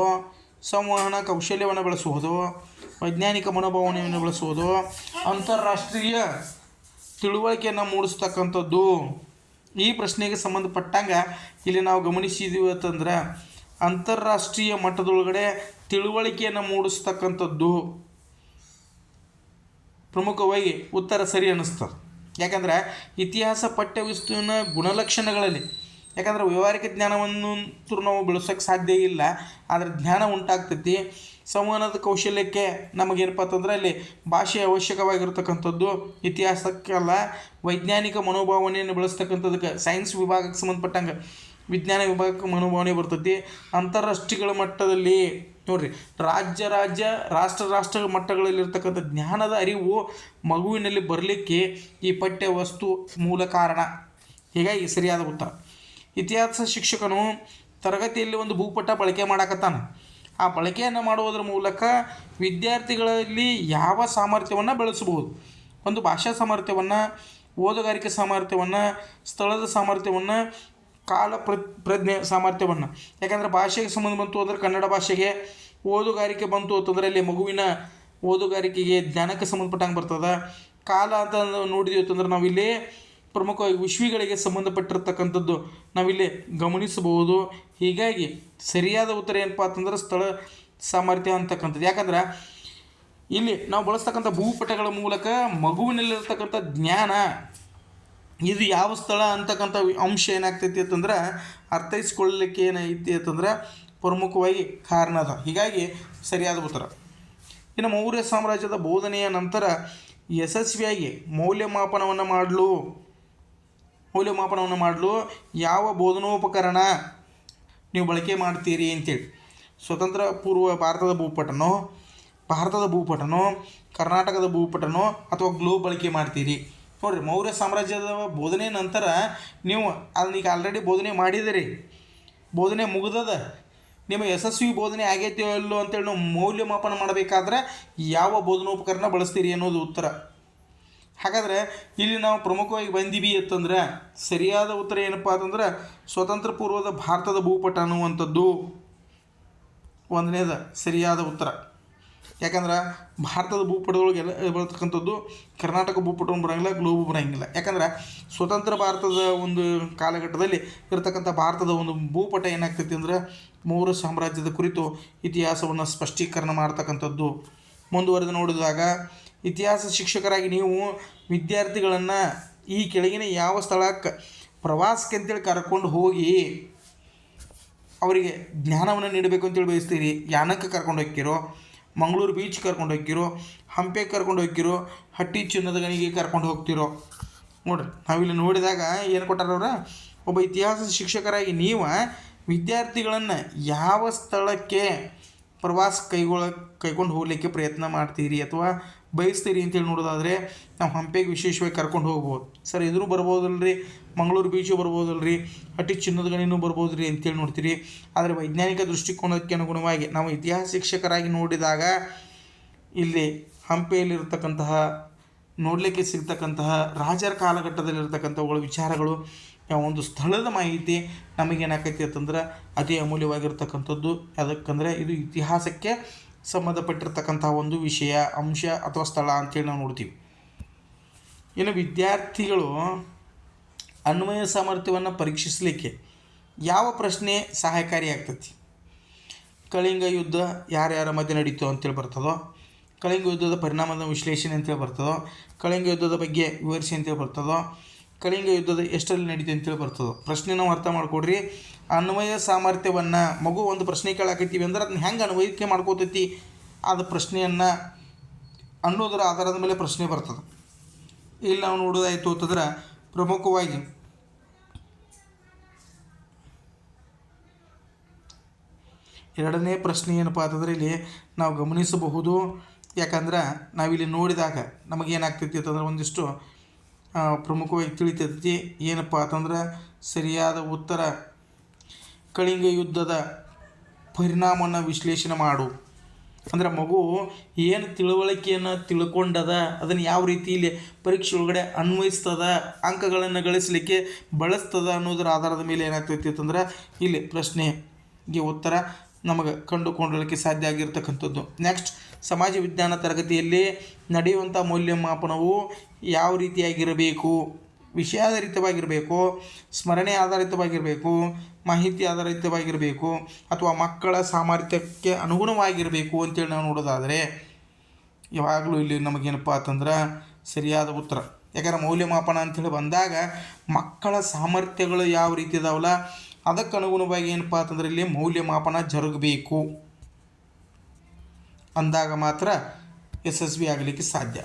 ಸಂವಹನ ಕೌಶಲ್ಯವನ್ನು ಬೆಳೆಸುವುದು, ವೈಜ್ಞಾನಿಕ ಮನೋಭಾವನೆಯನ್ನು ಬೆಳೆಸುವುದು, ಅಂತಾರಾಷ್ಟ್ರೀಯ ತಿಳುವಳಿಕೆಯನ್ನು ಮೂಡಿಸ್ತಕ್ಕಂಥದ್ದು. ಈ ಪ್ರಶ್ನೆಗೆ ಸಂಬಂಧಪಟ್ಟಂಗೆ ಇಲ್ಲಿ ನಾವು ಗಮನಿಸಿದ್ದೀವಿ ಅಂತಂದ್ರೆ ಅಂತಾರಾಷ್ಟ್ರೀಯ ಮಟ್ಟದೊಳಗಡೆ ತಿಳುವಳಿಕೆಯನ್ನು ಮೂಡಿಸ್ತಕ್ಕಂಥದ್ದು ಪ್ರಮುಖವಾಗಿ ಉತ್ತರ ಸರಿ ಅನ್ನಿಸ್ತದೆ. ಯಾಕಂದ್ರೆ ಇತಿಹಾಸ ಪಠ್ಯವಸ್ತುವಿನ ಗುಣಲಕ್ಷಣಗಳಲ್ಲಿ, ಯಾಕಂದ್ರೆ ವ್ಯಾವಹಾರಿಕ ಜ್ಞಾನವನ್ನು ನಾವು ಬೆಳೆಸೋಕ್ಕೆ ಸಾಧ್ಯ ಇಲ್ಲ, ಆದರೆ ಜ್ಞಾನ ಉಂಟಾಗ್ತೈತಿ. ಸಂವಹನದ ಕೌಶಲ್ಯಕ್ಕೆ ನಮಗೇನಪ್ಪ ಅಂತಂದ್ರೆ ಅಲ್ಲಿ ಭಾಷೆ ಅವಶ್ಯಕವಾಗಿರ್ತಕ್ಕಂಥದ್ದು. ಇತಿಹಾಸಕ್ಕೆಲ್ಲ ವೈಜ್ಞಾನಿಕ ಮನೋಭಾವನೆಯನ್ನು ಬೆಳೆಸ್ತಕ್ಕಂಥದ್ದಕ್ಕೆ ಸೈನ್ಸ್ ವಿಭಾಗಕ್ಕೆ ಸಂಬಂಧಪಟ್ಟಂಗೆ ವಿಜ್ಞಾನ ವಿಭಾಗಕ್ಕೆ ಮನೋಭಾವನೆ ಬರ್ತೈತಿ. ಅಂತಾರಾಷ್ಟ್ರೀಯ ಮಟ್ಟದಲ್ಲಿ ನೋಡಿರಿ, ರಾಷ್ಟ್ರ ಮಟ್ಟಗಳಲ್ಲಿರ್ತಕ್ಕಂಥ ಜ್ಞಾನದ ಅರಿವು ಮಗುವಿನಲ್ಲಿ ಬರಲಿಕ್ಕೆ ಈ ಪಠ್ಯ ವಸ್ತು ಮೂಲ ಕಾರಣ. ಹೀಗಾಗಿ ಸರಿಯಾದ ಉತ್ತರ. ಇತಿಹಾಸ ಶಿಕ್ಷಕನು ತರಗತಿಯಲ್ಲಿ ಒಂದು ಭೂಪಟ ಬಳಕೆ ಮಾಡಕತ್ತಾನ. ಆ ಬಳಕೆಯನ್ನು ಮಾಡುವುದರ ಮೂಲಕ ವಿದ್ಯಾರ್ಥಿಗಳಲ್ಲಿ ಯಾವ ಸಾಮರ್ಥ್ಯವನ್ನು ಬೆಳೆಸಬಹುದು? ಒಂದು ಭಾಷಾ ಸಾಮರ್ಥ್ಯವನ್ನು, ಓದುಗಾರಿಕೆ ಸಾಮರ್ಥ್ಯವನ್ನು, ಸ್ಥಳದ ಸಾಮರ್ಥ್ಯವನ್ನು, ಕಾಲ ಪ್ರಜ್ಞೆ ಸಾಮರ್ಥ್ಯವನ್ನು. ಯಾಕಂದರೆ ಭಾಷೆಗೆ ಸಂಬಂಧ ಬಂತು ಅಂದರೆ ಕನ್ನಡ ಭಾಷೆಗೆ, ಓದುಗಾರಿಕೆ ಬಂತು ಅಂತಂದರೆ ಅಲ್ಲಿ ಮಗುವಿನ ಓದುಗಾರಿಕೆಗೆ ಜ್ಞಾನಕ್ಕೆ ಸಂಬಂಧಪಟ್ಟಂಗೆ ಬರ್ತದೆ. ಕಾಲ ಅಂತ ನೋಡಿದ್ವಿ ಅಂತಂದ್ರೆ ನಾವಿಲ್ಲಿ ಪ್ರಮುಖವಾಗಿ ವಿಶ್ವಿಗಳಿಗೆ ಸಂಬಂಧಪಟ್ಟಿರ್ತಕ್ಕಂಥದ್ದು ನಾವಿಲ್ಲಿ ಗಮನಿಸಬಹುದು. ಹೀಗಾಗಿ ಸರಿಯಾದ ಉತ್ತರ ಏನಪ್ಪ ಅಂತಂದ್ರೆ ಸ್ಥಳ ಸಾಮರ್ಥ್ಯ ಅಂತಕ್ಕಂಥದ್ದು. ಯಾಕಂದ್ರೆ ಇಲ್ಲಿ ನಾವು ಬಳಸ್ತಕ್ಕಂಥ ಭೂಪಟಗಳ ಮೂಲಕ ಮಗುವಿನಲ್ಲಿರ್ತಕ್ಕಂಥ ಜ್ಞಾನ ಇದು ಯಾವ ಸ್ಥಳ ಅಂತಕ್ಕಂಥ ಅಂಶ ಏನಾಗ್ತೈತಿ ಅಂತಂದ್ರೆ ಅರ್ಥೈಸ್ಕೊಳ್ಳಲಿಕ್ಕೆ ಏನೈತಿ ಅಂತಂದ್ರೆ ಪ್ರಮುಖವಾಗಿ ಕಾರಣ ಅದ. ಹೀಗಾಗಿ ಸರಿಯಾದ ಉತ್ತರ. ಇನ್ನು ಮೌರ್ಯ ಸಾಮ್ರಾಜ್ಯದ ಬೋಧನೆಯ ನಂತರ ಯಶಸ್ವಿಯಾಗಿ ಮೌಲ್ಯಮಾಪನವನ್ನು ಮಾಡಲು ಯಾವ ಬೋಧನೋಪಕರಣ ನೀವು ಬಳಕೆ ಮಾಡ್ತೀರಿ ಅಂತೇಳಿ. ಸ್ವತಂತ್ರ ಪೂರ್ವ ಭಾರತದ ಭೂಪಟನೋ, ಕರ್ನಾಟಕದ ಭೂಪಟನೋ ಅಥವಾ ಗ್ಲೋಬ್ ಬಳಕೆ ಮಾಡ್ತೀರಿ? ನೋಡಿರಿ, ಮೌರ್ಯ ಸಾಮ್ರಾಜ್ಯದ ಬೋಧನೆ ನಂತರ ನೀವು ಅದನ್ನೀಗ ಆಲ್ರೆಡಿ ಬೋಧನೆ ಮಾಡಿದಿರಿ, ಬೋಧನೆ ಮುಗಿದದ, ನಿಮ್ಮ ಯಶಸ್ವಿ ಬೋಧನೆ ಆಗೈತೆಯೋ ಇಲ್ಲೋ ಅಂತೇಳಿ ನಾವು ಮೌಲ್ಯಮಾಪನ ಮಾಡಬೇಕಾದ್ರೆ ಯಾವ ಬೋಧನೋಪಕರಣ ಬಳಸ್ತೀರಿ ಅನ್ನೋದು ಉತ್ತರ. ಹಾಗಾದರೆ ಇಲ್ಲಿ ನಾವು ಪ್ರಮುಖವಾಗಿ ಬಂದೀವಿ ಅಂತಂದ್ರೆ ಸರಿಯಾದ ಉತ್ತರ ಏನಪ್ಪ ಅಂತಂದ್ರೆ ಸ್ವತಂತ್ರ ಪೂರ್ವದ ಭಾರತದ ಭೂಪಟ ಅನ್ನುವಂಥದ್ದು ಒಂದನೇದ ಸರಿಯಾದ ಉತ್ತರ. ಯಾಕಂದ್ರೆ ಭಾರತದ ಭೂಪಟದೊಳಗೆ ಎಲ್ಲ ಬರ್ತಕ್ಕಂಥದ್ದು ಕರ್ನಾಟಕ ಭೂಪಟವನ್ನು ಬರೋಂಗಿಲ್ಲ, ಗ್ಲೋಬು ಬರೋಂಗಿಲ್ಲ. ಯಾಕಂದ್ರೆ ಸ್ವತಂತ್ರ ಭಾರತದ ಒಂದು ಕಾಲಘಟ್ಟದಲ್ಲಿ ಇರತಕ್ಕಂಥ ಭಾರತದ ಒಂದು ಭೂಪಟ ಏನಾಗ್ತೈತಿ ಅಂದ್ರೆ ಮೌರ್ಯ ಸಾಮ್ರಾಜ್ಯದ ಕುರಿತು ಇತಿಹಾಸವನ್ನು ಸ್ಪಷ್ಟೀಕರಣ ಮಾಡ್ತಕ್ಕಂಥದ್ದು. ಮುಂದುವರೆದು ನೋಡಿದಾಗ ಇತಿಹಾಸ ಶಿಕ್ಷಕರಾಗಿ ನೀವು ವಿದ್ಯಾರ್ಥಿಗಳನ್ನು ಈ ಕೆಳಗಿನ ಯಾವ ಸ್ಥಳಕ್ಕೆ ಪ್ರವಾಸಕ್ಕೆ ಅಂತೇಳಿ ಕರ್ಕೊಂಡು ಹೋಗಿ ಅವರಿಗೆ ಜ್ಞಾನವನ್ನು ನೀಡಬೇಕು ಅಂತೇಳಿ ಬಯಸ್ತೀರಿ? ಯಾನಕ್ಕೆ ಕರ್ಕೊಂಡು ಹೋಗ್ತಿರೋ, ಮಂಗಳೂರು ಬೀಚ್ ಕರ್ಕೊಂಡು ಹೋಗ್ತಿರೋ, ಹಂಪೆಗೆ ಕರ್ಕೊಂಡು ಹೋಗ್ತಿರೋ, ಹಟ್ಟಿ ಚಿನ್ನದ ಗಣಿಗೆ ಕರ್ಕೊಂಡು ಹೋಗ್ತಿರೋ? ನೋಡಿರಿ, ನಾವಿಲ್ಲಿ ನೋಡಿದಾಗ ಏನು ಕೊಟ್ಟಾರವ್ರ, ಒಬ್ಬ ಇತಿಹಾಸ ಶಿಕ್ಷಕರಾಗಿ ನೀವು ವಿದ್ಯಾರ್ಥಿಗಳನ್ನು ಯಾವ ಸ್ಥಳಕ್ಕೆ ಪ್ರವಾಸ ಕೈಕೊಂಡು ಹೋಗಲಿಕ್ಕೆ ಪ್ರಯತ್ನ ಮಾಡ್ತೀರಿ ಅಥವಾ ಬಯಸ್ತೀರಿ ಅಂತೇಳಿ ನೋಡೋದಾದರೆ ನಾವು ಹಂಪೆಗೆ ವಿಶೇಷವಾಗಿ ಕರ್ಕೊಂಡು ಹೋಗ್ಬೋದು. ಸರ್ ಇದ್ರೂ ಬರ್ಬೋದಲ್ರಿ, ಮಂಗಳೂರು ಬೀಚು ಬರ್ಬೋದಲ್ರಿ, ಹಟ್ಟಿ ಚಿನ್ನದ ಗಣಿನೂ ಬರ್ಬೋದ್ರಿ ಅಂತೇಳಿ ನೋಡ್ತೀರಿ. ಆದರೆ ವೈಜ್ಞಾನಿಕ ದೃಷ್ಟಿಕೋನಕ್ಕೆ ಅನುಗುಣವಾಗಿ ನಾವು ಇತಿಹಾಸ ಶಿಕ್ಷಕರಾಗಿ ನೋಡಿದಾಗ ಇಲ್ಲಿ ಹಂಪೆಯಲ್ಲಿರ್ತಕ್ಕಂತಹ ನೋಡಲಿಕ್ಕೆ ಸಿಗ್ತಕ್ಕಂತಹ ರಾಜರ ಕಾಲಘಟ್ಟದಲ್ಲಿರ್ತಕ್ಕಂಥವುಗಳ ವಿಚಾರಗಳು, ಒಂದು ಸ್ಥಳದ ಮಾಹಿತಿ ನಮಗೇನಾಕೈತಿ ಅಂತಂದ್ರೆ ಅತಿ ಅಮೂಲ್ಯವಾಗಿರ್ತಕ್ಕಂಥದ್ದು. ಅದಕ್ಕಂದರೆ ಇದು ಇತಿಹಾಸಕ್ಕೆ ಸಂಬಂಧಪಟ್ಟಿರ್ತಕ್ಕಂಥ ಒಂದು ವಿಷಯ, ಅಂಶ ಅಥವಾ ಸ್ಥಳ ಅಂತೇಳಿ ನಾವು ನೋಡ್ತೀವಿ. ಇನ್ನು ವಿದ್ಯಾರ್ಥಿಗಳು ಅನ್ವಯ ಸಾಮರ್ಥ್ಯವನ್ನು ಪರೀಕ್ಷಿಸಲಿಕ್ಕೆ ಯಾವ ಪ್ರಶ್ನೆ ಸಹಾಯಕಾರಿಯಾಗ್ತೈತಿ? ಕಳಿಂಗ ಯುದ್ಧ ಯಾರ್ಯಾರ ಮಧ್ಯೆ ನಡೀತು ಅಂತೇಳಿ ಬರ್ತದೋ, ಕಳಿಂಗ ಯುದ್ಧದ ಪರಿಣಾಮದ ವಿಶ್ಲೇಷಣೆ ಅಂತೇಳಿ ಬರ್ತದೋ, ಕಳಿಂಗ ಯುದ್ಧದ ಬಗ್ಗೆ ವಿವರಿಸಿ ಅಂತೇಳಿ ಬರ್ತದೋ, ಕಳಿಂಗ ಯುದ್ಧದ ಎಷ್ಟರಲ್ಲಿ ನಡೀತು ಅಂತೇಳಿ ಬರ್ತದೋ? ಪ್ರಶ್ನೆ ನಾವು ಅರ್ಥ ಮಾಡ್ಕೊಡ್ರಿ. ಅನ್ವಯ ಸಾಮರ್ಥ್ಯವನ್ನು ಮಗು ಒಂದು ಪ್ರಶ್ನೆ ಕೇಳಾಕೈತೀವಿ ಅಂದ್ರೆ ಅದನ್ನ ಹೆಂಗೆ ಅನ್ವಯಿಕೆ ಮಾಡ್ಕೋತೈತಿ ಅದು ಪ್ರಶ್ನೆಯನ್ನು ಅನ್ನೋದರ ಆಧಾರದ ಮೇಲೆ ಪ್ರಶ್ನೆ ಬರ್ತದೆ. ಇಲ್ಲಿ ನಾವು ನೋಡೋದಾಯಿತು ಅಂತಂದ್ರೆ ಪ್ರಮುಖವಾಗಿ ಎರಡನೇ ಪ್ರಶ್ನೆ ಏನಪ್ಪ ಅಂತಂದರೆ ಇಲ್ಲಿ ನಾವು ಗಮನಿಸಬಹುದು. ಯಾಕಂದ್ರೆ ನಾವಿಲ್ಲಿ ನೋಡಿದಾಗ ನಮಗೇನಾಗ್ತೈತಿ ಅಂತಂದ್ರೆ ಒಂದಿಷ್ಟು ಪ್ರಮುಖವಾಗಿ ತಿಳಿತೈತಿ. ಏನಪ್ಪ ಅಂತಂದ್ರೆ ಸರಿಯಾದ ಉತ್ತರ ಕಳಿಂಗ ಯುದ್ಧದ ಪರಿಣಾಮವನ್ನು ವಿಶ್ಲೇಷಣೆ ಮಾಡು. ಅಂದರೆ ಮಗು ಏನು ತಿಳುವಳಿಕೆಯನ್ನು ತಿಳ್ಕೊಂಡದ ಅದನ್ನು ಯಾವ ರೀತಿಯಲ್ಲಿ ಪರೀಕ್ಷೆ ಒಳಗಡೆ ಅನ್ವಯಿಸ್ತದ, ಅಂಕಗಳನ್ನು ಗಳಿಸಲಿಕ್ಕೆ ಬಳಸ್ತದ ಅನ್ನೋದರ ಆಧಾರದ ಮೇಲೆ ಏನಾಗ್ತೈತಿ ಅಂತಂದ್ರೆ ಇಲ್ಲಿ ಪ್ರಶ್ನೆಗೆ ಉತ್ತರ ನಮಗೆ ಕಂಡುಕೊಳ್ಳಲಿಕ್ಕೆ ಸಾಧ್ಯ ಆಗಿರ್ತಕ್ಕಂಥದ್ದು. ನೆಕ್ಸ್ಟ್, ಸಮಾಜ ವಿಜ್ಞಾನ ತರಗತಿಯಲ್ಲಿ ನಡೆಯುವಂಥ ಮೌಲ್ಯಮಾಪನವು ಯಾವ ರೀತಿಯಾಗಿರಬೇಕು? ವಿಷಯಾಧಾರಿತವಾಗಿರಬೇಕು, ಸ್ಮರಣೆ ಆಧಾರಿತವಾಗಿರಬೇಕು, ಮಾಹಿತಿ ಆಧಾರಿತವಾಗಿರಬೇಕು, ಅಥವಾ ಮಕ್ಕಳ ಸಾಮರ್ಥ್ಯಕ್ಕೆ ಅನುಗುಣವಾಗಿರಬೇಕು ಅಂತೇಳಿ ನಾವು ನೋಡೋದಾದರೆ ಯಾವಾಗಲೂ ಇಲ್ಲಿ ನಮಗೇನಪ್ಪ ಅಂತಂದ್ರೆ ಸರಿಯಾದ ಉತ್ತರ. ಯಾಕಂದ್ರೆ ಮೌಲ್ಯಮಾಪನ ಅಂಥೇಳಿ ಬಂದಾಗ ಮಕ್ಕಳ ಸಾಮರ್ಥ್ಯಗಳು ಯಾವ ರೀತಿ ಇದಾವಲ್ಲ ಅದಕ್ಕೆ ಅನುಗುಣವಾಗಿ ಏನಪ್ಪ ಅಂತಂದ್ರೆ ಇಲ್ಲಿ ಮೌಲ್ಯಮಾಪನ ಜರುಗಬೇಕು ಅಂದಾಗ ಮಾತ್ರ ಯಶಸ್ವಿ ಆಗಲಿಕ್ಕೆ ಸಾಧ್ಯ.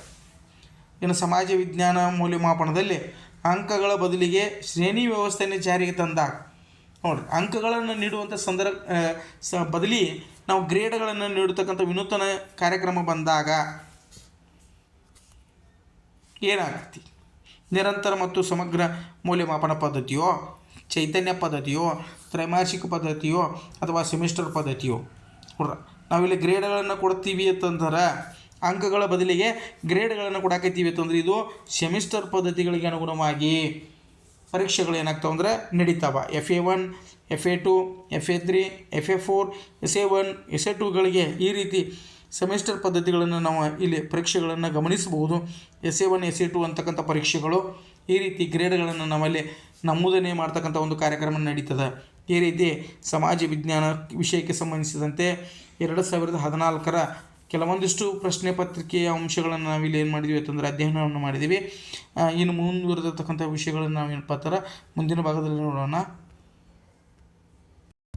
ಇನ್ನು ಸಮಾಜ ವಿಜ್ಞಾನ ಮೌಲ್ಯಮಾಪನದಲ್ಲಿ ಅಂಕಗಳ ಬದಲಿಗೆ ಶ್ರೇಣಿ ವ್ಯವಸ್ಥೆಯನ್ನು ಜಾರಿಗೆ ತಂದಾಗ ನೋಡಿರಿ, ಅಂಕಗಳನ್ನು ನೀಡುವಂಥ ಬದಲಿ ನಾವು ಗ್ರೇಡ್ಗಳನ್ನು ನೀಡತಕ್ಕಂಥ ವಿನೂತನ ಕಾರ್ಯಕ್ರಮ ಬಂದಾಗ ಏನಾಗ್ತಿ? ನಿರಂತರ ಮತ್ತು ಸಮಗ್ರ ಮೌಲ್ಯಮಾಪನ ಪದ್ಧತಿಯೋ, ಚೈತನ್ಯ ಪದ್ಧತಿಯೋ, ತ್ರೈಮಾಸಿಕ ಪದ್ಧತಿಯೋ, ಅಥವಾ ಸೆಮಿಸ್ಟರ್ ಪದ್ಧತಿಯೋ? ನೋಡ್ರಿ, ನಾವಿಲ್ಲಿ ಗ್ರೇಡ್ಗಳನ್ನು ಕೊಡ್ತೀವಿ ಅಂತಂದ್ರೆ ಅಂಕಗಳ ಬದಲಿಗೆ ಗ್ರೇಡ್ಗಳನ್ನು ಕೊಡಾಕತ್ತೀವಿ ಅಂತಂದ್ರೆ ಇದು ಸೆಮಿಸ್ಟರ್ ಪದ್ಧತಿಗಳಿಗೆ ಅನುಗುಣವಾಗಿ ಪರೀಕ್ಷೆಗಳು ಏನಾಗ್ತಾವೆ ಅಂದರೆ ನಡೀತಾವೆ. FA1, FA2, FA3, FA4, SA1, SA2ಗಳಿಗೆ ಈ ರೀತಿ ಸೆಮಿಸ್ಟರ್ ಪದ್ಧತಿಗಳನ್ನು ನಾವು ಇಲ್ಲಿ ಪರೀಕ್ಷೆಗಳನ್ನು ಗಮನಿಸಬಹುದು. SA1, SA2 ಅಂತಕ್ಕಂಥ ಪರೀಕ್ಷೆಗಳು ಈ ರೀತಿ ಗ್ರೇಡ್ಗಳನ್ನು ನಮ್ಮಲ್ಲಿ ನಮೂದನೆ ಮಾಡ್ತಕ್ಕಂಥ ಒಂದು ಕಾರ್ಯಕ್ರಮ ನಡೀತದೆ. ಈ ರೀತಿ ಸಮಾಜ ವಿಜ್ಞಾನ ವಿಷಯಕ್ಕೆ ಸಂಬಂಧಿಸಿದಂತೆ 2014ರ ಕೆಲವೊಂದಿಷ್ಟು ಪ್ರಶ್ನೆ ಪತ್ರಿಕೆಯ ಅಂಶಗಳನ್ನು ನಾವಿಲ್ಲಿ ಏನು ಮಾಡಿದ್ವಿ ಅಂತಂದರೆ ಅಧ್ಯಯನವನ್ನು ಮಾಡಿದ್ದೀವಿ. ಇನ್ನು ಮುಂದುವರೆದಿರ್ತಕ್ಕಂಥ ವಿಷಯಗಳನ್ನು ನಾವೇನಪ್ಪ ಅಂತಾರೆ ಮುಂದಿನ ಭಾಗದಲ್ಲಿ ನೋಡೋಣ.